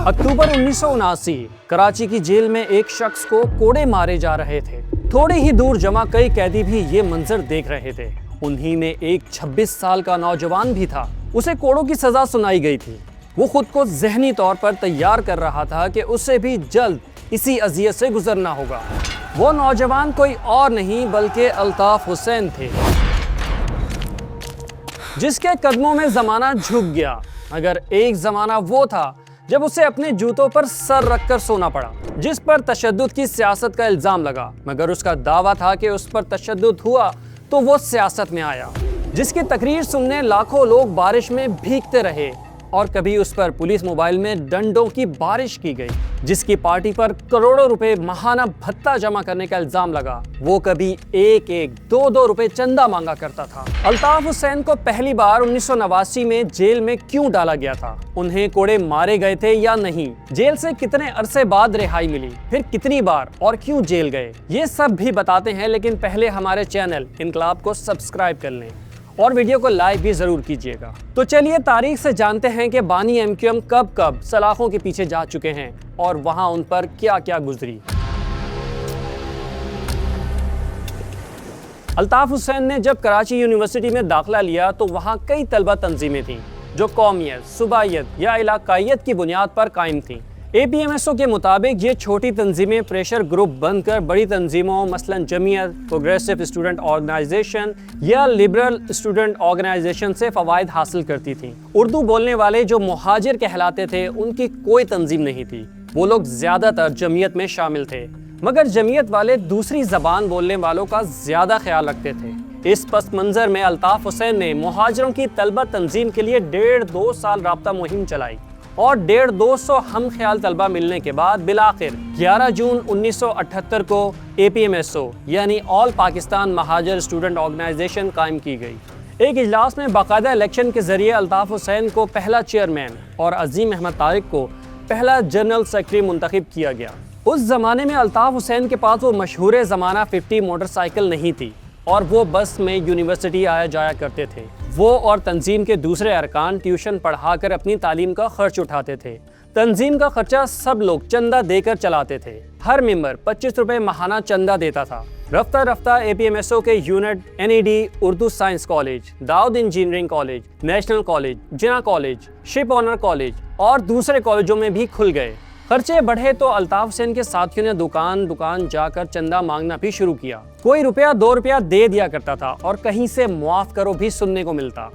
अक्टूबर 1979 कराची की जेल में एक शख्स को कोड़े मारे जा रहे थे। थोड़ी ही दूर जमा कई कैदी भी ये मंजर देख रहे थे। उन्हीं में एक 26 साल का नौजवान भी था। उसे कोड़ों की सजा सुनाई गई थी। वो खुद को जहनी तौर पर तैयार कर रहा था कि उसे भी जल्द इसी अजियत से गुजरना होगा। वो नौजवान कोई और नहीं बल्कि अल्ताफ हुसैन थे, जिसके कदमों में जमाना झुक गया। मगर एक जमाना वो था जब उसे अपने जूतों पर सर रखकर सोना पड़ा, जिस पर तशद्दुद की सियासत का इल्जाम लगा। मगर उसका दावा था कि उस पर तशद्दुद हुआ तो वो सियासत में आया, जिसकी तकरीर सुनने लाखों लोग बारिश में भीगते रहे। और कभी उस पर पुलिस मोबाइल में डंडों की बारिश की गई। जिसकी पार्टी पर करोड़ों रुपए माहाना भत्ता जमा करने का इल्जाम लगा, वो कभी एक एक दो दो रुपए चंदा मांगा करता था। अल्ताफ हुसैन को पहली बार 1989 में जेल में क्यों डाला गया था? उन्हें कोड़े मारे गए थे या नहीं? जेल से कितने अरसे बाद रिहाई मिली? फिर कितनी बार और क्यों जेल गए? ये सब भी बताते हैं, लेकिन पहले हमारे चैनल इनकलाब को सब्सक्राइब कर लें और वीडियो को लाइक भी जरूर कीजिएगा। तो चलिए तारीख से जानते हैं कि बानी एमक्यूएम कब कब सलाखों के पीछे जा चुके हैं और वहां उन पर क्या क्या गुजरी। अल्ताफ हुसैन ने जब कराची यूनिवर्सिटी में दाखिला लिया तो वहां कई तलबा तंजीमें थीं जो कौमियत, सूबाइयत या इलाकाइयत की बुनियाद पर कायम थीं। APMSO के मुताबिक ये छोटी तंजीमें प्रेशर ग्रुप बनकर बड़ी तंजीमों मसलन जमीयत, प्रोग्रेसिव स्टूडेंट ऑर्गेनाइजेशन या लिबरल स्टूडेंट ऑर्गेनाइजेशन से फ़वाइद हासिल करती थीं। उर्दू बोलने वाले जो मुहाजिर कहलाते थे उनकी कोई तंजीम नहीं थी। वो लोग ज़्यादातर जमीयत में शामिल थे, मगर जमीयत वाले दूसरी ज़बान बोलने वालों का ज़्यादा ख्याल रखते थे। इस पस मंज़र में अल्ताफ हुसैन ने मुहाजिरों की तलबा तंजीम के लिए 1.5-2 साल राब्ता मुहिम चलाई और 150-200 हम ख्याल तलबा मिलने के बाद बिलाखिर 11 जून 1978 को APMSO यानी ऑल पाकिस्तान महाजर स्टूडेंट ऑर्गेनाइजेशन कायम की गई। एक इजलास में बाकायदा इलेक्शन के जरिए अल्ताफ हुसैन को पहला चेयरमैन और अजीम अहमद तारिक को पहला जनरल सेक्रेटरी मुंतखब किया गया। उस जमाने में अल्ताफ हुसैन के पास वो मशहूर ज़माना 50 मोटरसाइकिल नहीं थी और वो बस में यूनिवर्सिटी आया जाया करते थे। वो और तंजीम के दूसरे अरकान ट्यूशन पढ़ाकर अपनी तालीम का खर्च उठाते थे। तंजीम का खर्चा सब लोग चंदा देकर चलाते थे। हर मेंबर 25 रुपए माहाना चंदा देता था। रफ्ता रफ्ता APMSO के unit NED, Urdu science college, Dawood engineering college, national college, Jinnah college, ship owner college और दूसरे कॉलेजों में भी खुल गए। खर्चे बढ़े तो अल्ताफ हुसैन के साथियों ने दुकान दुकान जाकर चंदा मांगना भी शुरू किया। कोई रुपया 2 रुपया दे दिया करता था और कहीं से मुआफ करो भी सुनने को मिलता।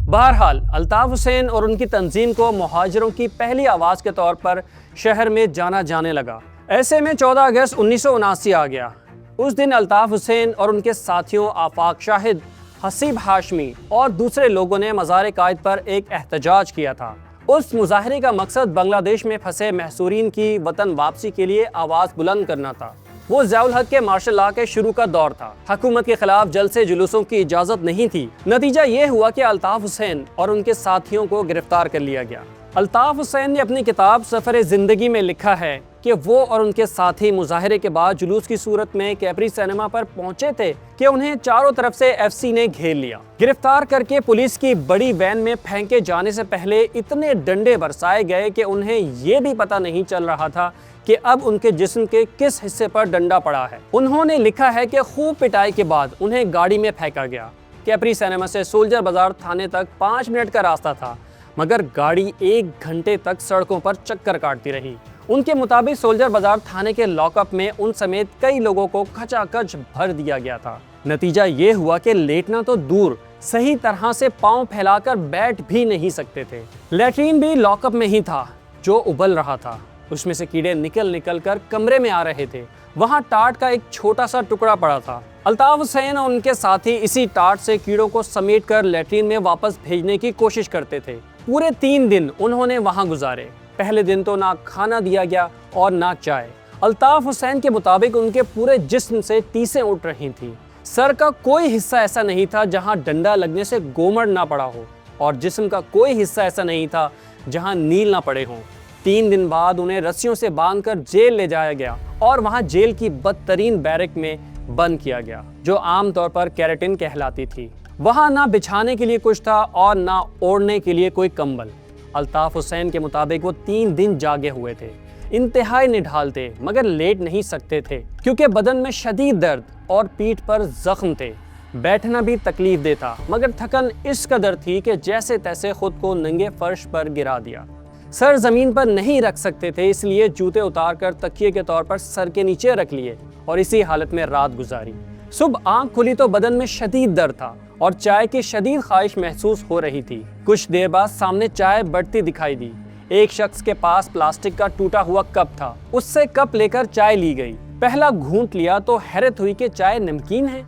बहरहाल अल्ताफ हुसैन और उनकी तंजीम को मुहाजिरों की पहली आवाज़ के तौर पर शहर में जाना जाने लगा। ऐसे में 14 अगस्त 1979 आ गया। उस दिन अल्ताफ हुसैन और उनके साथियों आफाक शाहिद, हसीब हाशमी और दूसरे लोगों ने मज़ार कायद पर एक एहतजाज किया था। उस मुजाहरे का मकसद बांग्लादेश में फंसे महसूरीन की वतन वापसी के लिए आवाज़ बुलंद करना था। वो ज़ियाउल हक के मार्शल लॉ के शुरू का दौर था। हुकूमत के खिलाफ जलसे जुलूसों की इजाज़त नहीं थी। नतीजा ये हुआ कि अल्ताफ हुसैन और उनके साथियों को गिरफ्तार कर लिया गया। अल्ताफ हुसैन ने अपनी किताब सफ़र ज़िंदगी में लिखा है कि वो और उनके साथी मुजाहरे के बाद जुलूस की सूरत में कैपरी सिनेमा पर पहुंचे थे कि उन्हें चारों तरफ से FC ने घेर लिया। गिरफ्तार करके पुलिस की बड़ी वैन में फेंके जाने से पहले इतने डंडे बरसाए गए कि उन्हें ये भी पता नहीं चल रहा था कि अब उनके जिस्म के किस हिस्से पर डंडा पड़ा है। उन्होंने लिखा है कि खूब पिटाई के बाद उन्हें गाड़ी में फेंका गया। कैपरी सिनेमा से सोल्जर बाजार थाने तक 5 मिनट का रास्ता था, मगर गाड़ी 1 घंटे तक सड़कों पर चक्कर काटती रही। उनके मुताबिक सोल्जर बाजार थाने के लॉकअप में उन समेत कई लोगों को खचाखच भर दिया गया था। नतीजा ये हुआ कि लेटना तो दूर, सही तरह से पांव फैलाकर बैठ भी नहीं सकते थे। लैट्रीन भी लॉकअप में ही था जो उबल रहा था। उसमें से कीड़े निकल निकल कर कमरे में आ रहे थे। वहाँ टाट का एक छोटा सा टुकड़ा पड़ा था। अल्ताफ हुसैन और उनके साथी इसी टाट से कीड़ों को समेट कर लैट्रीन में वापस भेजने की कोशिश करते थे। पूरे 3 दिन उन्होंने वहाँ गुजारे। पहले दिन तो ना खाना दिया गया और ना चाय। अल्ताफ हुसैन के मुताबिक उनके पूरे जिस्म से टीसें उठ रही थीं। सर का कोई हिस्सा ऐसा नहीं था जहां डंडा लगने से गोमड़ ना पड़ा हो और जिस्म का कोई हिस्सा ऐसा नहीं था जहां नील ना पड़े हों। 3 दिन बाद उन्हें रस्सियों से बांधकर जेल ले जाया गया और वहां जेल की बदतरीन बैरक में बंद किया गया, जो आमतौर पर कैरेटिन कहलाती थी। वहां ना बिछाने के लिए कुछ था और ना ओढ़ने के लिए कोई कंबल। अल्ताफ हुसैन के मुताबिक वो 3 दिन जागे हुए थे, इंतहाई निढाल थे, मगर लेट नहीं सकते थे क्योंकि बदन में शदीद दर्द और पीठ पर जख्म थे। बैठना भी तकलीफ दे था, मगर थकन इस कदर थी कि जैसे तैसे खुद को नंगे फर्श पर गिरा दिया। सर जमीन पर नहीं रख सकते थे, इसलिए जूते उतारकर तकिए के तौर पर सर के नीचे रख लिए और इसी हालत में रात गुजारी। सुबह आंख खुली तो बदन में शदीद दर्द था और चाय की शदीद ख्वाहिश महसूस हो रही थी। कुछ देर बाद सामने चाय बढ़ती दिखाई दी। एक शख्स के पास प्लास्टिक का टूटा हुआ कप था, उससे कप लेकर चाय ली गई। पहला घूंट लिया तो हैरत हुई कि चाय नमकीन है।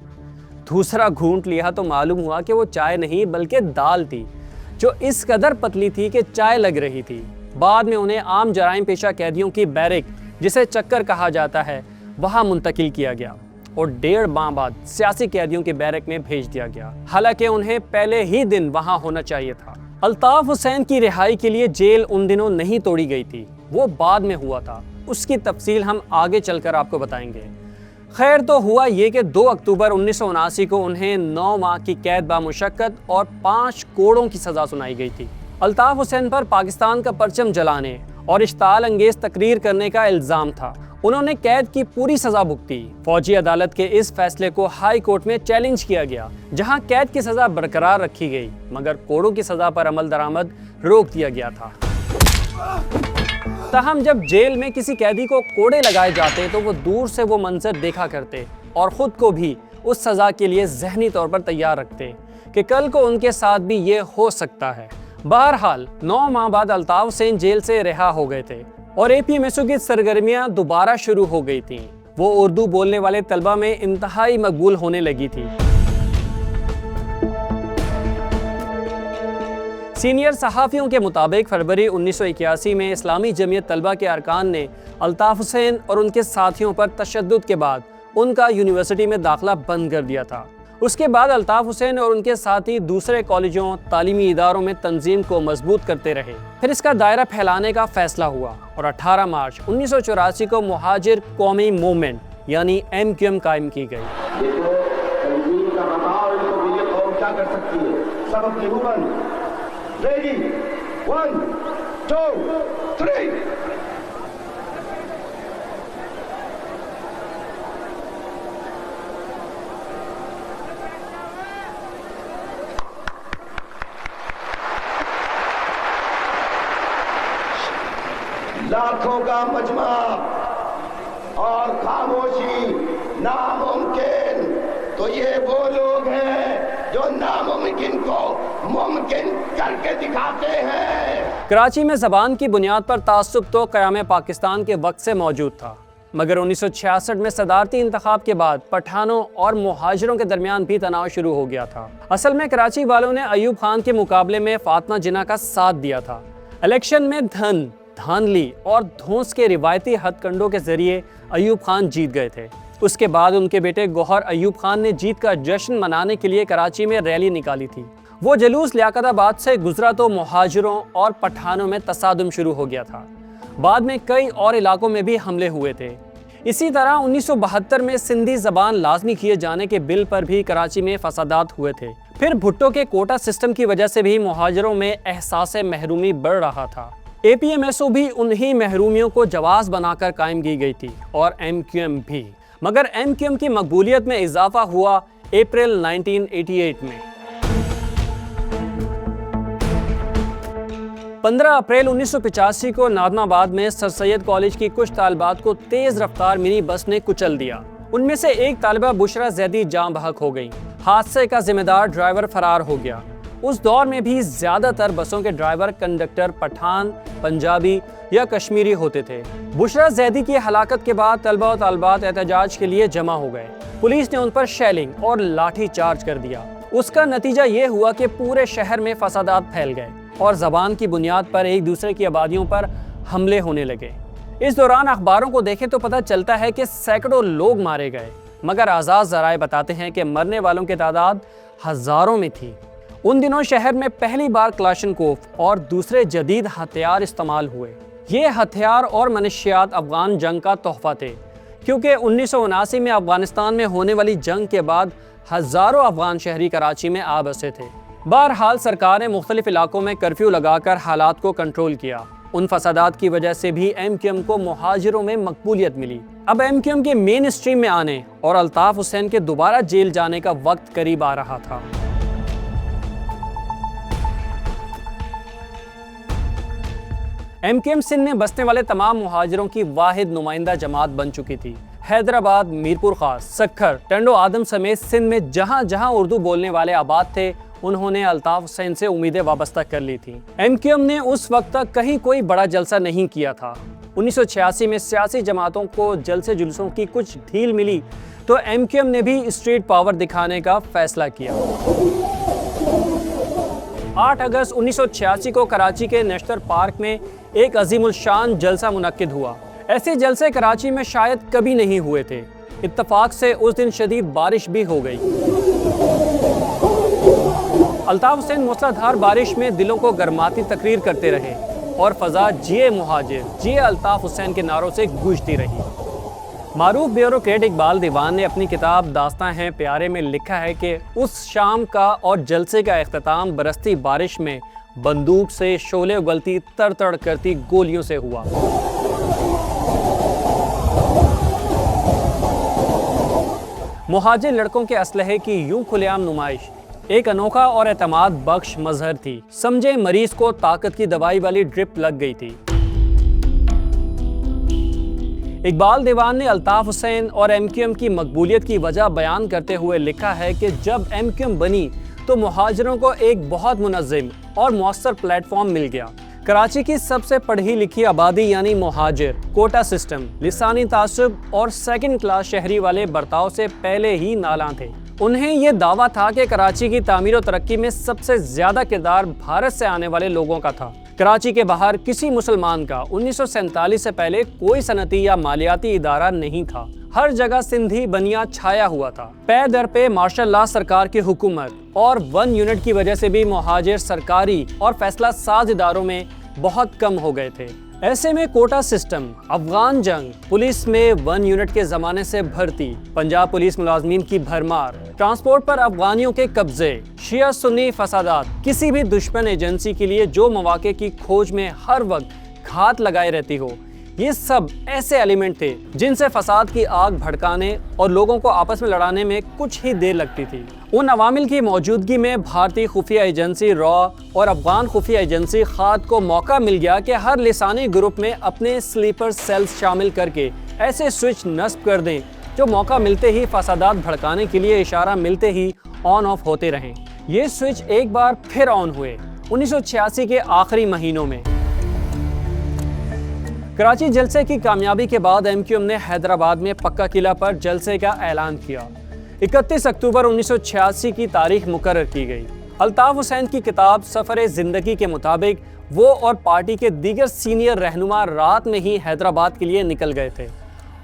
दूसरा घूंट लिया तो मालूम हुआ कि वो चाय नहीं बल्कि दाल थी, जो इस कदर पतली थी कि चाय लग रही थी। बाद में उन्हें आम जराइम पेशा कैदियों की बैरक, जिसे चक्कर कहा जाता है, वहां मुंतकिल किया गया और 1.5 माह बाद सियासी कैदियों की बैरक में भेज दिया गया। हालांकि उन्हें पहले ही दिन वहां होना चाहिए था। अल्ताफ हुसैन की रिहाई के लिए जेल उन दिनों नहीं तोड़ी गई थी, वो बाद में हुआ था। उसकी तफसील हम आगे चलकर आपको बताएंगे। खैर, तो हुआ ये कि 2 अक्टूबर 1979 को उन्हें 9 माह की कैद बामुशक्कत और 5 कोड़ों की सजा सुनाई गई थी। अल्ताफ हुसैन पर पाकिस्तान का परचम जलाने और इश्ताल अंगेज तकरीर करने का इल्ज़ाम था। उन्होंने कैद की पूरी सजा भुगती। फौजी अदालत के इस फैसले को हाई कोर्ट में चैलेंज किया गया, जहां कैद की सजा बरकरार रखी गई, मगर कोड़ों की सजा पर अमल दरामद रोक दिया गया था। ताहम जब जेल में किसी कैदी को कोड़े लगाए जाते तो वो दूर से वो मंजर देखा करते और ख़ुद को भी उस सज़ा के लिए ज़हनी तौर पर तैयार रखते कि कल को उनके साथ भी ये हो सकता है। बहरहाल 9 माह बाद अल्ताफ हुसैन जेल से रिहा हो गए थे और APMSU की सरगर्मियाँ दोबारा शुरू हो गई थीं। वो उर्दू बोलने वाले तलबा में इंतहाई मकबूल होने लगी थी। सीनियर सहाफ़ियों के मुताबिक फरवरी 1981 में इस्लामी जमीयत तलबा के अरकान ने अल्ताफ हुसैन और उनके साथियों पर तशद्दुद के बाद उनका यूनिवर्सिटी में दाखिला बंद कर दिया था। उसके बाद अल्ताफ हुसैन और उनके साथी दूसरे कॉलेजों, तालीमी इदारों में तंजीम को मजबूत करते रहे। फिर इसका दायरा फैलाने का फैसला हुआ और 18 मार्च 1984 को मुहाजिर कौमी मूवमेंट यानी MQM कायम की गई। Ready? 1, 2, 3. लाखों का मजमा और खामोशी नामुमकिन, तो ये वो लोग हैं जो नामुमकिन को मुमकिन करके दिखाते हैं। कराची में ज़बान की बुनियाद पर तासुब तो क़याम पाकिस्तान के वक्त से मौजूद था, मगर 1966 में सदारती इंतखाब के बाद पठानों और मुहाजिरों के दरमियान भी तनाव शुरू हो गया था। असल में कराची वालों ने अयूब खान के मुकाबले में फातिमा जिन्ना का साथ दिया था। इलेक्शन में धन, धांधली और धौंस के रिवायती हथकंडों के जरिए अयूब खान जीत गए थे। उसके बाद उनके बेटे गौहर अयूब खान ने जीत का जश्न मनाने के लिए कराची में रैली निकाली थी। वो जुलूस लियाकताबाद से गुजरा तो मुहाजिरों और पठानों में तसादुम शुरू हो गया था। बाद में कई और इलाकों में भी हमले हुए थे। इसी तरह 1972 में सिंधी ज़बान लाजमी किए जाने के बिल पर भी कराची में फसादात हुए थे। फिर भुट्टो के कोटा सिस्टम की वजह से भी मुहाजिरों में एहसास महरूमी बढ़ रहा था। APMSU भी उन्हीं महरूमियों को जवाज़ बनाकर कायम की गई थी और MQM भी, मगर MQM की मकबूलियत में इजाफा हुआ अप्रैल 1988 में। 15 अप्रैल 1985 को नाज़माबाद में सर सैयद कॉलेज की कुछ तालिबात को तेज़ रफ्तार मिनी बस ने कुचल दिया। उनमें से एक तालिबा बुशरा जैदी जाँ बहक हो गई। हादसे का जिम्मेदार ड्राइवर फरार हो गया। उस दौर में भी ज़्यादातर बसों के ड्राइवर कंडक्टर पठान, पंजाबी या कश्मीरी होते थे। बुशरा जैदी की हलाकत के बाद तलबा और तालिबात एहतजाज के लिए जमा हो गए। पुलिस ने उन पर शेलिंग और लाठी चार्ज कर दिया। उसका नतीजा ये हुआ कि पूरे शहर में फसादात फैल गए और ज़बान की बुनियाद पर एक दूसरे की आबादियों पर हमले होने लगे। इस दौरान अखबारों को देखें तो पता चलता है कि सैकड़ों लोग मारे गए, मगर आज़ाद ज़राए बताते हैं कि मरने वालों की तादाद हज़ारों में थी। उन दिनों शहर में पहली बार क्लाशनकोफ और दूसरे जदीद हथियार इस्तेमाल हुए। ये हथियार और मनशियात अफगान जंग का तोहफा थे, क्योंकि 1979 में अफगानिस्तान में होने वाली जंग के बाद हज़ारों अफगान शहरी कराची में आ बसे थे। बहरहाल सरकार ने मुख्तलिफ इलाकों में कर्फ्यू लगाकर हालात को कंट्रोल किया। उन फसादात की वजह से भी MQM को मुहाजिरों में मकबूलियत मिली। अब MQM के मेन स्ट्रीम में आने और अल्ताफ हुसैन के दोबारा जेल जाने का वक्त करीब आ रहा था। MQM सिंध में बसने वाले तमाम मुहाजिरों की वाहिद नुमाइंदा जमात बन चुकी थी। हैदराबाद, मीरपुर खास, सक्खर, टंडो आदम समेत सिंध में जहां जहां उर्दू बोलने वाले आबाद थे, उन्होंने अल्ताफ हुसैन से उम्मीदें वाबस्ता कर ली थी। MQM ने उस वक्त तक कहीं कोई बड़ा जलसा नहीं किया था। 1986 में सियासी जमातों को जलसे जुलूसों की कुछ ढील मिली तो MQM ने भी स्ट्रीट पावर दिखाने का फैसला किया। 8 अगस्त 1986 को कराची के नेशनल पार्क में एक अजीमुल शान जलसा मुनक्किद हुआ। ऐसे जलसे कराची में शायद कभी नहीं हुए थे। इत्तफाक से उस दिन शदीद बारिश भी हो गई। अल्ताफ हुसैन मूसलाधार बारिश में दिलों को गरमाती तकरीर करते रहे और फजा जिए मुहाजिर, जिए अल्ताफ हुसैन के नारों से गूंजती रही। मारूफ ब्यूरोक्रेट इकबाल दीवान ने अपनी किताब दास्तां हैं प्यारे में लिखा है कि उस शाम का और जलसे का इख्तिताम बरसती बारिश में बंदूक से शोले उगलती तर-तर करती गोलियों से हुआ। मुहाजिर लड़कों के असलहे की यूं खुलेआम नुमाइश एक अनोखा और एतमाद बख्श मजहर थी। समझे मरीज को ताकत की दवाई वाली ड्रिप लग गई थी। इकबाल दीवान ने अल्ताफ हुसैन और MQM की मकबूलियत की वजह बयान करते हुए लिखा है कि जब MQM बनी तो मुहाजिरों को एक बहुत मुनज़्ज़म और मौसर प्लेटफॉर्म मिल गया। कराची की सबसे पढ़ी लिखी आबादी यानी मुहाजिर कोटा सिस्टम, लिसानी तासुब और सेकंड क्लास शहरी वाले बर्ताव से पहले ही नाला थे। उन्हें यह दावा था कि कराची की तामीर और तरक्की में सबसे ज्यादा किरदार भारत से आने वाले लोगों का था। कराची के बाहर किसी मुसलमान का 1947 से पहले कोई सनती या मालियाती इदारा नहीं था। हर जगह सिंधी बनिया छाया हुआ था। पे दर पे मार्शल लॉ सरकार की हुकूमत और 1 यूनिट की वजह से भी मुहाजिर सरकारी और फैसला साज इदारों में बहुत कम हो गए थे। ऐसे में कोटा सिस्टम, अफगान जंग, पुलिस में 1 यूनिट के जमाने से भर्ती, पंजाब पुलिस मुलाजमीन की भरमार, ट्रांसपोर्ट पर अफगानियों के कब्जे, शिया सुन्नी फसादात, किसी भी दुश्मन एजेंसी के लिए जो मौके की खोज में हर वक्त घात लगाए रहती हो, ये सब ऐसे एलिमेंट थे जिनसे फसाद की आग भड़काने और लोगों को आपस में लड़ाने में कुछ ही देर लगती थी। उन अवामिल की मौजूदगी में भारतीय खुफिया एजेंसी रॉ और अफगान खुफिया एजेंसी खाद को मौका मिल गया कि हर लिसानी ग्रुप में अपने स्लीपर सेल्स शामिल करके ऐसे स्विच नस्ब कर दें जो मौका मिलते ही फसादात भड़काने के लिए इशारा मिलते ही ऑन ऑफ होते रहें। ये स्विच एक बार फिर ऑन हुए 1986 के आखिरी महीनों में। कराची जलसे की कामयाबी के बाद MQM ने हैदराबाद में पक्का किला पर जलसे का ऐलान किया। 31 अक्टूबर 1986 की तारीख मुकर्रर की गई। अल्ताफ हुसैन की किताब सफ़र ज़िंदगी के मुताबिक वो और पार्टी के दीगर सीनियर रहनुमा रात में ही हैदराबाद के लिए निकल गए थे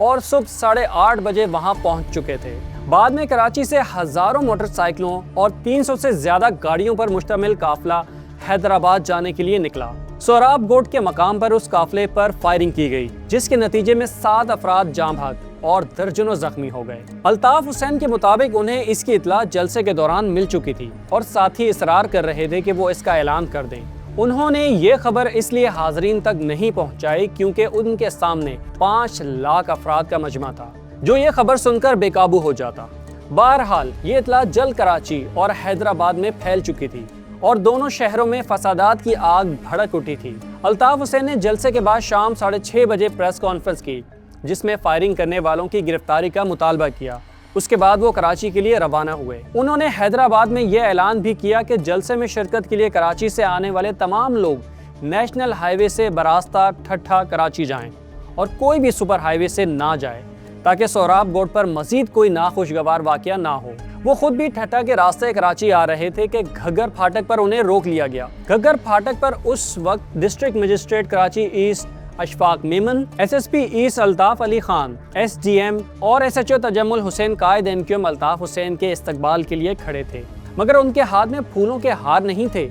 और सुबह 8:30 बजे वहां पहुंच चुके थे। बाद में कराची से हज़ारों मोटरसाइकिलों और 300 से ज़्यादा गाड़ियों पर मुश्तमिल काफिला हैदराबाद जाने के लिए निकला। सोराब गोट के मकाम पर उस काफिले पर फायरिंग की गई, जिसके नतीजे में 7 अफराद जाँ भाग और दर्जनों जख्मी हो गए। अल्ताफ हुसैन के मुताबिक उन्हें इसकी इत्तला जलसे के दौरान मिल चुकी थी और साथ ही इसरार कर रहे थे कि वो इसका ऐलान कर दें। उन्होंने ये खबर इसलिए हाजरीन तक नहीं पहुंचाई क्योंकि उनके सामने 5 लाख अफराद का मजमा था, जो ये खबर सुनकर बेकाबू हो जाता। बहरहाल ये इत्तला जल्द कराची और हैदराबाद में फैल चुकी थी और दोनों शहरों में फसादात की आग भड़क उठी थी। अल्ताफ हुसैन ने जलसे के बाद शाम 6:30 बजे प्रेस कॉन्फ्रेंस की, जिसमें फायरिंग करने वालों की गिरफ्तारी का मुतालबा किया। उसके बाद वो कराची के लिए रवाना हुए। उन्होंने हैदराबाद में यह ऐलान भी किया कि जलसे में शिरकत के लिए कराची से आने वाले तमाम लोग नेशनल हाईवे से बरास्ता ठट्ठा कराची जाएं और कोई भी सुपर हाईवे से ना जाए, ताकि सोराब गोट पर मजीद कोई नाखुशगवार वाकया ना हो। वो खुद भी ठट्ठा के रास्ते कराची आ रहे थे कि घग्गर फाटक पर उन्हें रोक लिया गया। घग्गर फाटक पर उस वक्त district magistrate Karachi east Ashfaq Memon, SSP east Altaf Ali Khan, SDM और SHO तजम्मुल हुसैन कायद MQM अल्ताफ हुसैन के इस्तकबाल के लिए खड़े थे, मगर उनके हाथ में फूलों के हार नहीं थे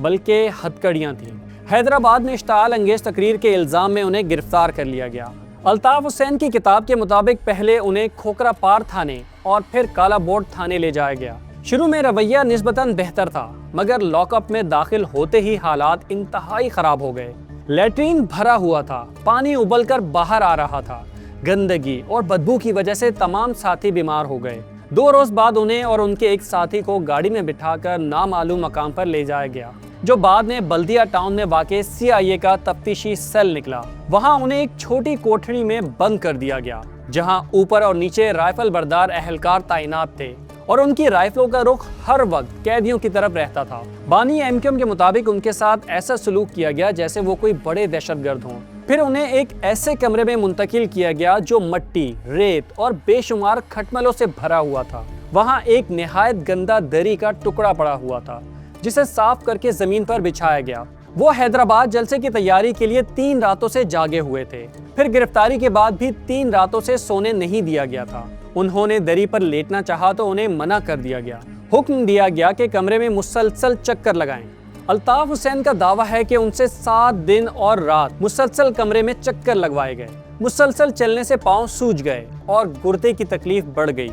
बल्कि हथकड़ियाँ थीं। हैदराबाद में इश्ताल अंगेज तकरीर के इल्ज़ाम में उन्हें गिरफ्तार कर लिया गया। अल्ताफ हुसैन की किताब के मुताबिक पहले उन्हें खोकरा पार थाने और फिर काला बोर्ड थाने ले जाया गया। शुरू में रवैया निस्बतन बेहतर था, मगर लॉकअप में दाखिल होते ही हालात इंतहाई खराब हो गए। लैट्रीन भरा हुआ था, पानी उबलकर बाहर आ रहा था। गंदगी और बदबू की वजह से तमाम साथी बीमार हो गए। 2 रोज बाद उन्हें और उनके एक साथी को गाड़ी में बिठाकर नामालूम मकाम पर ले जाया गया, जो बाद में बल्दिया टाउन में वाक़े CIA का तफ्तीशी सेल निकला। वहां उन्हें एक छोटी कोठरी में बंद कर दिया गया, जहां ऊपर और नीचे राइफल बरदार एहलकार तैनात थे और उनकी राइफलों का रुख हर वक्त कैदियों की तरफ रहता था। बानी MQM के मुताबिक उनके साथ ऐसा सलूक किया गया जैसे वो कोई बड़े दहशतगर्द हों। फिर उन्हें एक ऐसे कमरे में मुंतकिल किया गया जो मट्टी, रेत और बेशुमार खटमलों से भरा हुआ था। वहां एक निहायत गंदा दरी का टुकड़ा पड़ा हुआ था, जिसे साफ करके जमीन पर बिछाया गया। वो हैदराबाद जलसे की तैयारी के लिए 3 रातों से जागे हुए थे। फिर गिरफ्तारी के बाद भी 3 रातों से सोने नहीं दिया गया था। उन्होंने दरी पर लेटना चाहा तो उन्हें मना कर दिया गया। हुक्म दिया गया कि कमरे में मुसलसल चक्कर लगाएं। अल्ताफ हुसैन का दावा है कि उनसे 7 दिन और रात मुसलसल कमरे में चक्कर लगवाए गए। मुसलसल चलने से पांव सूज गए और गुर्दे की तकलीफ बढ़ गई,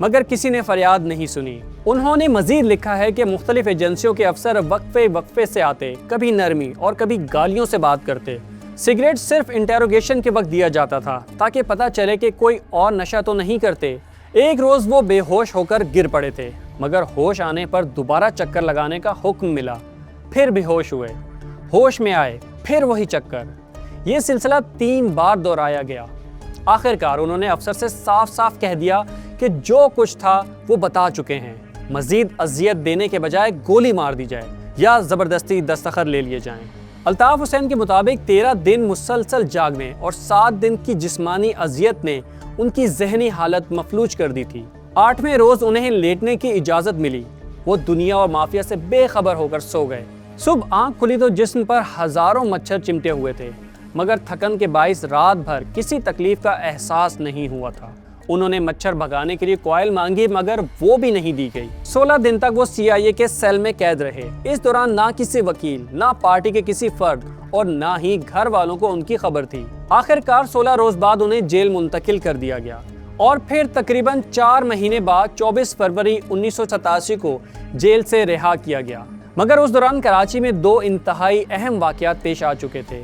मगर किसी ने फरियाद नहीं सुनी। उन्होंने मजीद लिखा है कि मुख्तलिफ एजेंसियों के अफसर वक्फे से आते, कभी नरमी और कभी गालियों से बात करते। सिगरेट सिर्फ इंटेरोगेशन के वक्त दिया जाता था ताकि पता चले कि कोई और नशा तो नहीं करते। एक रोज वो बेहोश होकर गिर पड़े थे, मगर होश आने पर दोबारा चक्कर लगाने का हुक्म मिला। फिर बेहोश हुए, होश में आए, फिर वही चक्कर। ये सिलसिला 3 बार दोहराया गया। आखिरकार उन्होंने अफसर से साफ साफ कह दिया कि जो कुछ था वो बता चुके हैं। मजीद अजियत देने के बजाय गोली मार दी जाए या जबरदस्ती दस्तखत ले लिए जाएं। अल्ताफ हुसैन के मुताबिक 13 दिन मुसलसल जागने और 7 दिन की जिस्मानी अजियत ने उनकी जहनी हालत मफलूज कर दी थी। 8वें रोज उन्हें लेटने की इजाजत मिली। वो दुनिया और माफिया से बेखबर होकर सो गए। सुबह आंख खुली तो जिस्म पर हजारों मच्छर चिमटे हुए थे, मगर थकन के बाइस रात भर किसी तकलीफ का एहसास नहीं हुआ था। उन्होंने मच्छर भगाने के लिए कॉइल मांगी, मगर वो भी नहीं दी गई। 16 दिन तक वो CIA के सेल में कैद रहे। इस दौरान ना किसी वकील, ना पार्टी के किसी फर्द और ना ही घर वालों को उनकी खबर थी। आखिरकार 16 रोज बाद उन्हें जेल मुंतकिल कर दिया गया और फिर तकरीबन 4 महीने बाद 24 फरवरी 1987 को जेल से रिहा किया गया। मगर उस दौरान कराची में 2 इंतहाई अहम वाकयात पेश आ चुके थे।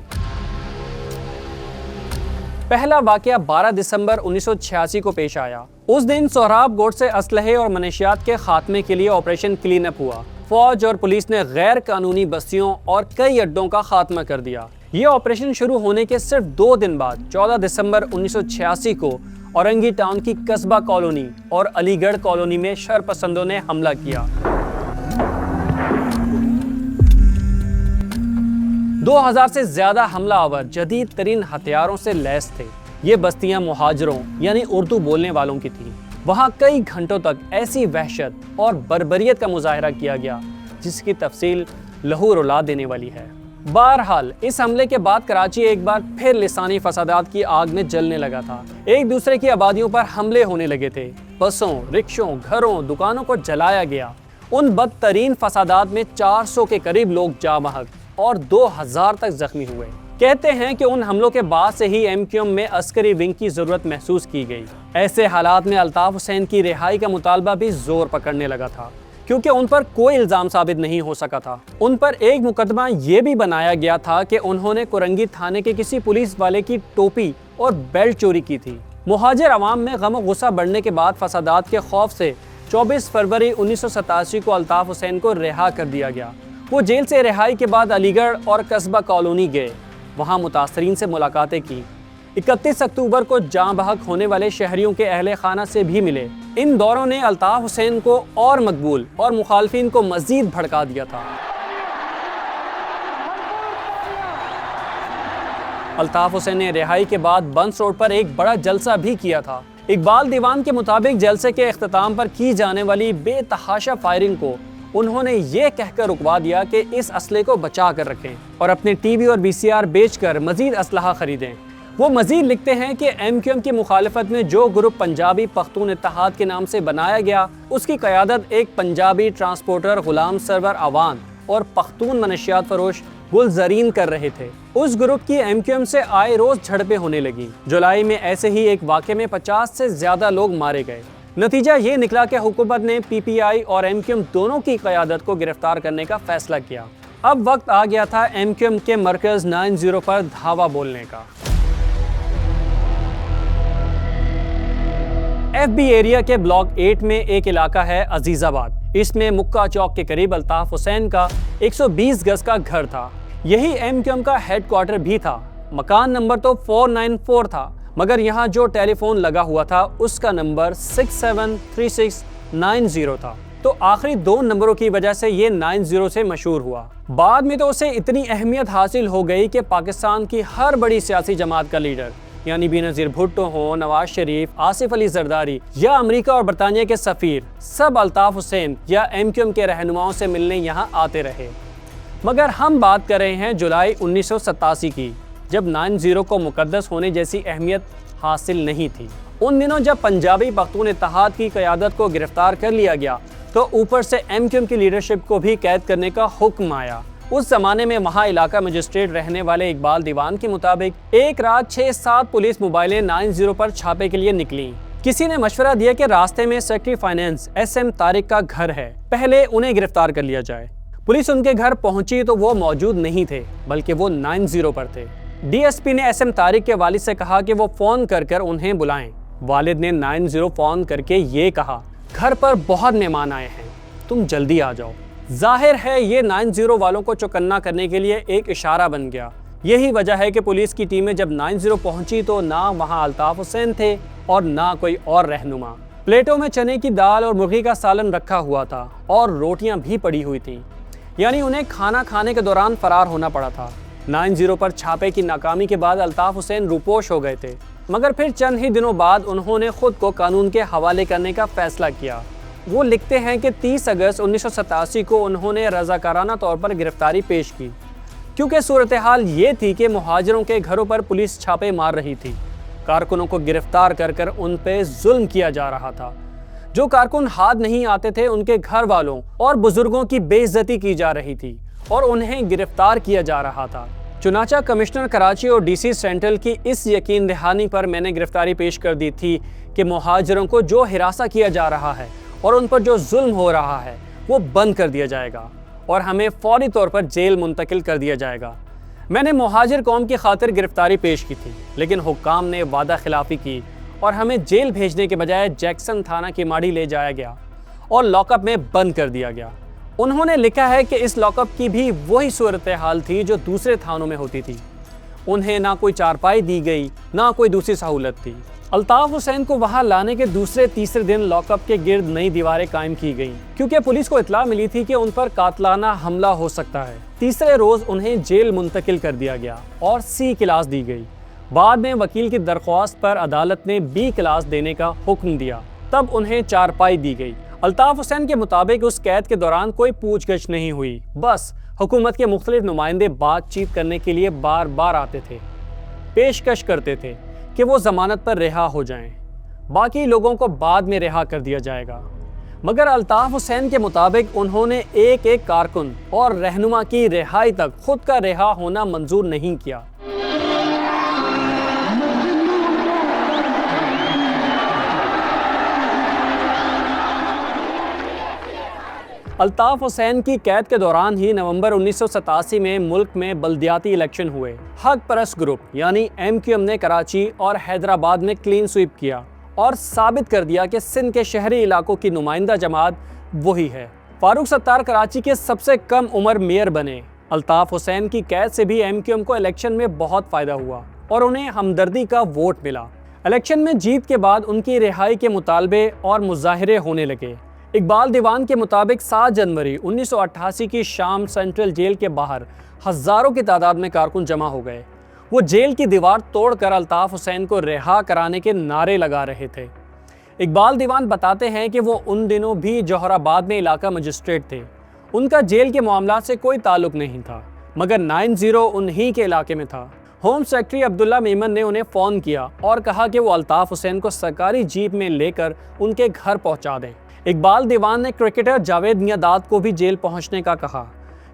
पहला वाकया 12 दिसंबर 1986 को पेश आया। उस दिन सोहराब गोट से असलहे और मनशियात के खात्मे के लिए ऑपरेशन क्लीन अप हुआ। फौज और पुलिस ने गैर कानूनी बस्तियों और कई अड्डों का खात्मा कर दिया। ये ऑपरेशन शुरू होने के सिर्फ 2 दिन बाद 14 दिसंबर 1986 को औरंगी टाउन की कस्बा कॉलोनी और अलीगढ़ कॉलोनी में शरपसंदों ने हमला किया। 2000 से ज्यादा हमलावर जदीद तरीन हथियारों से लैस थे। ये बस्तियां मुहाजिरों यानी उर्दू बोलने वालों की थीं। वहां कई घंटों तक ऐसी वहशत और बर्बरियत का मुजाहरा किया गया जिसकी तफसील लहू रुला देने वाली है। बहरहाल इस हमले के बाद कराची एक बार फिर लिसानी फसादात की आग में जलने लगा था। एक दूसरे की आबादियों पर हमले होने लगे थे। बसों, रिक्शों, घरों, दुकानों को जलाया गया। उन बदतरीन फसादात में 400 के करीब लोग जा बहक और 2000 तक जख्मी हुए। कहते हैं कि उन हमलों के बाद से ही MQM में अस्करी विंग की जरूरत महसूस की गई। ऐसे हालात में अल्ताफ हुसैन की रिहाई का मुतालबा भी जोर पकड़ने लगा था, क्योंकि उन पर कोई इल्जाम साबित नहीं हो सका था। उन पर एक मुकदमा ये भी बनाया गया था कि उन्होंने कुरंगी थाने के किसी पुलिस वाले की टोपी और बेल्ट चोरी की थी। मुहाजिर अवाम में गम और गुस्सा बढ़ने के बाद फसादात के खौफ से 24 फरवरी 1987 को अल्ताफ हुसैन को रिहा कर दिया गया। वो जेल से रिहाई के बाद अलीगढ़ और कस्बा कॉलोनी गए, वहाँ मुतासरीन से मुलाकातें की। 31 अक्टूबर को जाँ बहक होने वाले शहरियों के अहले खाना से भी मिले। इन दौरों ने अल्ताफ हुसैन को और मकबूल और मुखालफिन को मजीद भड़का दिया था। अल्ताफ हुसैन ने रिहाई के बाद बंस रोड पर एक बड़ा जलसा भी किया था। इकबाल दीवान के मुताबिक जलसे के इख्तिताम पर की जाने वाली बेतहाशा फायरिंग को उन्होंने ये कहकर रुकवा दिया कि इस असले को बचा कर रखें और अपने TV और VCR बेचकर मजीद असलहा खरीदें। वो मजीद लिखते हैं कि MQM की मुखालफत में जो ग्रुप पंजाबी पख्तून इत्तेहाद के नाम से बनाया गया, उसकी क़यादत एक पंजाबी ट्रांसपोर्टर गुलाम सरवर अवान और पख्तून मनशियात फरोश गुलजरीन कर रहे थे। उस ग्रुप की MQM से आए रोज झड़पें होने लगी। जुलाई में ऐसे ही एक वाक़े में 50 से ज्यादा लोग मारे गए। नतीजा ये निकला कि हुकूमत ने पीपीआई और एमक्यूएम दोनों की क़यादत को गिरफ्तार करने का फैसला किया। अब वक्त आ गया था एमक्यूएम के मरकज़ 90 पर धावा बोलने का। एफबी एरिया के ब्लॉक 8 में एक इलाका है अजीजाबाद। इसमें मुक्का चौक के करीब अल्ताफ हुसैन का 120 गज का घर था। यही एमक्यूएम का हेडक्वार्टर भी था। मकान नंबर तो 494 था, मगर यहाँ जो टेलीफोन लगा हुआ था उसका नंबर 673690 था। तो आखिरी 2 नंबरों की वजह से ये 90 से मशहूर हुआ। बाद में तो उसे इतनी अहमियत हासिल हो गई कि पाकिस्तान की हर बड़ी सियासी जमात का लीडर यानी बेनज़ीर भुट्टो हो, नवाज शरीफ, आसिफ अली जरदारी या अमेरिका और बरतानिया के सफ़ीर, सब अल्ताफ हुसैन या एमक्यूएम के रहनुमाओं से मिलने यहाँ आते रहे। मगर हम बात कर रहे हैं जुलाई 1987 की, जब 90 को मुकद्दस होने जैसी अहमियत हासिल नहीं थी। उन दिनों जब पंजाबी पख्तून इत्तेहाद की क़यादत को गिरफ्तार कर लिया गया तो ऊपर से एमक्यूएम की लीडरशिप को भी कैद करने का हुक्म आया। उस जमाने में वहाँ इलाका मजिस्ट्रेट रहने वाले इकबाल दीवान के मुताबिक एक रात 6-7 पुलिस मोबाइलें 90 पर छापे के लिए निकली। किसी ने मशवरा दिया कि रास्ते में सेक्रेटरी फाइनेंस SM तारिक का घर है, पहले उन्हें गिरफ्तार कर लिया जाए। पुलिस उनके घर पहुंची तो वो मौजूद नहीं थे, बल्कि वो 90 पर थे। DSP ने SM तारिक के वालिद से कहा कि वो फ़ोन कर उन्हें बुलाएं। वालिद ने 90 फ़ोन करके ये कहा, घर पर बहुत मेहमान आए हैं, तुम जल्दी आ जाओ। जाहिर है ये 90 वालों को चौकन्ना करने के लिए एक इशारा बन गया। यही वजह है कि पुलिस की टीमें जब 90 पहुंची तो ना वहां अल्ताफ हुसैन थे और ना कोई और रहनुमा। प्लेटों में चने की दाल और मुर्गी का सालन रखा हुआ था और रोटियां भी पड़ी हुई थी, यानी उन्हें खाना खाने के दौरान फरार होना पड़ा था। 90 पर छापे की नाकामी के बाद अल्ताफ हुसैन रूपोश हो गए थे, मगर फिर चंद ही दिनों बाद उन्होंने खुद को कानून के हवाले करने का फैसला किया। वो लिखते हैं कि 30 अगस्त 1987 को उन्होंने रज़ाकाराना तौर पर गिरफ्तारी पेश की, क्योंकि सूरत हाल ये थी कि मुहाजिरों के घरों पर पुलिस छापे मार रही थी। कारकुनों को गिरफ्तार कर उन पे जुल्म किया जा रहा था। जो कारकुन हाथ नहीं आते थे उनके घर वालों और बुजुर्गों की बेइज्जती की जा रही थी और उन्हें गिरफ्तार किया जा रहा था। चुनाचा कमिश्नर कराची और DC सेंट्रल की इस यकीन दहानी पर मैंने गिरफ्तारी पेश कर दी थी कि मुहाजिरों को जो हिरासा किया जा रहा है और उन पर जो जुल्म हो रहा है वो बंद कर दिया जाएगा और हमें फौरी तौर पर जेल मुंतकिल कर दिया जाएगा। मैंने मुहाजिर कौम की खातिर गिरफ्तारी पेश की थी, लेकिन हुक्काम ने वादा खिलाफी की और हमें जेल भेजने के बजाय जैक्सन थाना की माड़ी ले जाया गया और लॉकअप में बंद कर दिया गया। उन्होंने लिखा है कि इस लॉकअप की भी वही सूरत हाल थी जो दूसरे थानों में होती थी। उन्हें ना कोई चारपाई दी गई, ना कोई दूसरी सहूलत थी। अल्ताफ हुसैन को वहां लाने के दूसरे तीसरे दिन लॉकअप के गिर्द नई दीवारें कायम की गईं, क्योंकि पुलिस को इत्तला मिली थी कि उन पर कातलाना हमला हो सकता है। तीसरे रोज उन्हें जेल मुंतकिल कर दिया गया और C क्लास दी गई। बाद में वकील की दरख्वास्त पर अदालत ने B क्लास देने का हुक्म दिया, तब उन्हें चारपाई दी गई। अल्ताफ हुसैन के मुताबिक उस कैद के दौरान कोई पूछगछ नहीं हुई, बस हुकूमत के मुख्तलिफ नुमाइंदे बातचीत करने के लिए बार बार आते थे, पेशकश करते थे कि वो जमानत पर रिहा हो जाएं। बाकी लोगों को बाद में रिहा कर दिया जाएगा। मगर अल्ताफ हुसैन के मुताबिक उन्होंने एक एक कारकुन और रहनुमा की रिहाई तक खुद का रिहा होना मंजूर नहीं किया। अल्ताफ हुसैन की कैद के दौरान ही नवंबर 1987 में मुल्क में बल्दियाती इलेक्शन हुए। हक परस्त ग्रुप यानी MQM ने कराची और हैदराबाद में क्लीन स्वीप किया और साबित कर दिया कि सिंध के शहरी इलाकों की नुमाइंदा जमात वही है। फारूक सत्तार कराची के सबसे कम उम्र मेयर बने। अल्ताफ हुसैन की कैद से भी MQM को इलेक्शन में बहुत फ़ायदा हुआ और उन्हें हमदर्दी का वोट मिला। इलेक्शन में जीत के बाद उनकी रिहाई के मुतालबे और मुजाहिरे होने लगे। इकबाल दीवान के मुताबिक 7 जनवरी 1988 की शाम सेंट्रल जेल के बाहर हज़ारों की तादाद में कारकुन जमा हो गए। वो जेल की दीवार तोड़कर अल्ताफ हुसैन को रिहा कराने के नारे लगा रहे थे। इकबाल दीवान बताते हैं कि वो उन दिनों भी जौहराबाद में इलाका मजिस्ट्रेट थे। उनका जेल के मामला से कोई ताल्लुक नहीं था, मगर 90 उन्हीं के इलाके में था। होम सेक्रेटरी अब्दुल्ला मेमन ने उन्हें फ़ोन किया और कहा कि वो अल्ताफ हुसैन को सरकारी जीप में लेकर उनके घर पहुंचा दें। इकबाल दीवान ने क्रिकेटर जावेद मियादाद को भी जेल पहुंचने का कहा,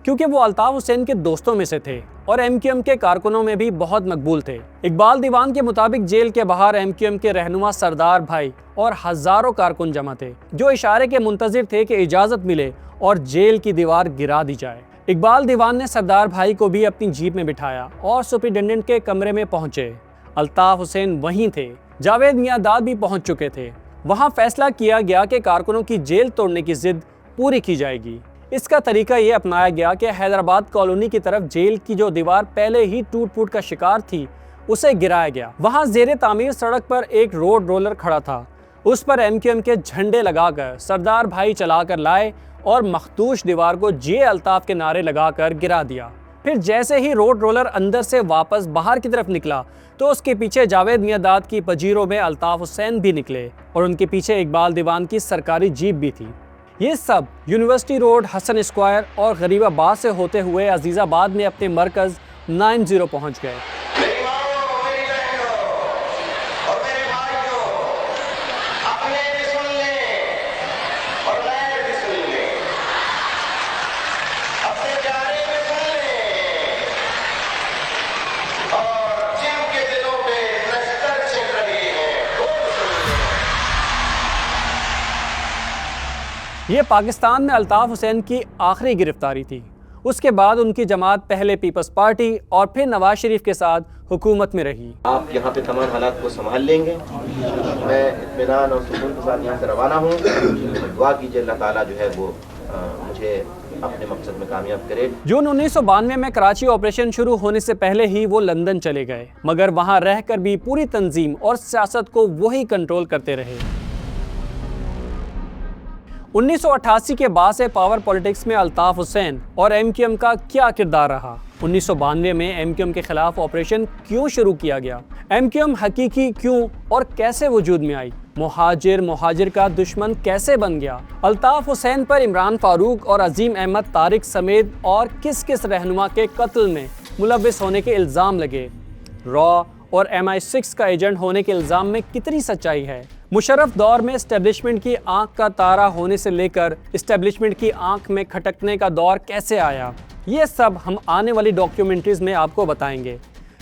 क्योंकि वो अल्ताफ हुसैन के दोस्तों में से थे और MQM के कारकुनों में भी बहुत मकबूल थे। इकबाल दीवान के मुताबिक जेल के बाहर MQM के रहनुमा सरदार भाई और हजारों कारकुन जमा थे जो इशारे के मुंतजिर थे कि इजाजत मिले और जेल की दीवार गिरा दी जाए। इकबाल दीवान ने सरदार भाई को भी अपनी जीप में बिठाया और सुपरिटेंडेंट के कमरे में पहुंचे। अल्ताफ हुसैन वहीं थे, जावेद मियांदाद भी पहुंच चुके थे। वहां फैसला किया गया कि कारकुनों की जेल तोड़ने की जिद पूरी की जाएगी। इसका तरीका ये अपनाया गया कि हैदराबाद कॉलोनी की तरफ जेल की जो दीवार पहले ही टूट फूट का शिकार थी उसे गिराया गया। वहां जेरे तामीर सड़क पर एक रोड रोलर खड़ा था, उस पर MQM के झंडे लगाकर सरदार भाई चलाकर लाए और मखदूश दीवार को जे अल्ताफ के नारे लगाकर गिरा दिया। फिर जैसे ही रोड रोलर अंदर से वापस बाहर की तरफ निकला तो उसके पीछे जावेद मियांदाद की पजीरों में अल्ताफ हुसैन भी निकले और उनके पीछे इकबाल दीवान की सरकारी जीप भी थी। ये सब यूनिवर्सिटी रोड, हसन स्क्वायर और गरीबाबाद से होते हुए अजीजाबाद में अपने मरकज 90 पहुंच गए। ये पाकिस्तान में अल्ताफ हुसैन की आखिरी गिरफ्तारी थी। उसके बाद उनकी जमात पहले पीपल्स पार्टी और फिर नवाज शरीफ के साथ हुकूमत में रही। आप यहाँ पे तमाम हालात को संभाल लेंगे, मैं इत्मीनान और सुकून के साथ यहाँ से रवाना हूँ। दुआ कीजिए अल्लाह ताला जो है वो मुझे अपने मकसद में कामयाब करे। जून 1992 में कराची ऑपरेशन शुरू होने से पहले ही वो लंदन चले गए, मगर वहाँ रहकर भी पूरी तंजीम और सियासत को वही कंट्रोल करते रहे। 1988 के बाद से पावर पॉलिटिक्स में अल्ताफ हुसैन और MQM का क्या किरदार रहा? 1992 में MQM के खिलाफ ऑपरेशन क्यों शुरू किया गया? MQM हकीकी क्यों और कैसे वजूद में आई? मुहाजिर का दुश्मन कैसे बन गया? अल्ताफ हुसैन पर इमरान फारूक और अजीम अहमद तारिक समेत और किस किस रहनुमा के कत्ल में मुलव्विस होने के इल्ज़ाम लगे? रॉ और MI6 का एजेंट होने के इल्ज़ाम में कितनी सच्चाई है? मुशर्रफ दौर में एस्टेब्लिशमेंट की आंख का तारा होने से लेकर एस्टेब्लिशमेंट की आंख में खटकने का दौर कैसे आया? ये सब हम आने वाली डॉक्यूमेंट्रीज में आपको बताएंगे।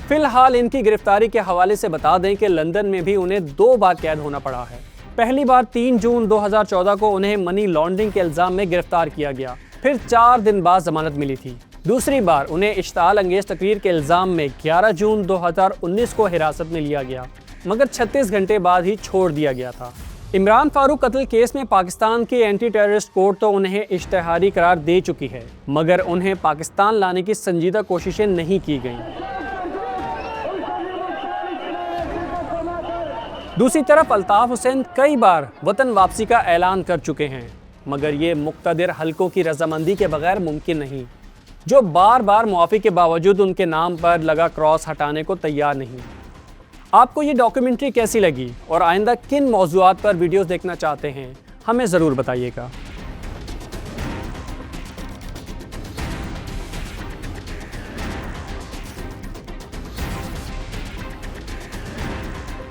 फिलहाल इनकी गिरफ्तारी के हवाले से बता दें कि लंदन में भी उन्हें 2 बार कैद होना पड़ा है। पहली बार 3 जून 2014 को उन्हें मनी लॉन्ड्रिंग के इल्ज़ाम में गिरफ्तार किया गया, फिर 4 दिन बाद जमानत मिली थी। दूसरी बार उन्हें इश्ताल अंगेज तकरीर के इल्ज़ाम में 11 जून 2019 को हिरासत में लिया गया, मगर 36 घंटे बाद ही छोड़ दिया गया था। इमरान फारूक कत्ल केस में पाकिस्तान की एंटी टेररिस्ट कोर्ट तो उन्हें इश्तिहारी करार दे चुकी है, मगर उन्हें पाकिस्तान लाने की संजीदा कोशिशें नहीं की गईं। दूसरी तरफ अल्ताफ हुसैन कई बार वतन वापसी का ऐलान कर चुके हैं, मगर ये मुक़्तदिर हलकों की रजामंदी के बगैर मुमकिन नहीं, जो बार बार मुआफ़ी के बावजूद उनके नाम पर लगा क्रॉस हटाने को तैयार नहीं। आपको ये डॉक्यूमेंट्री कैसी लगी और आइंदा किन मौज़ूआत पर वीडियोस देखना चाहते हैं, हमें ज़रूर बताइएगा।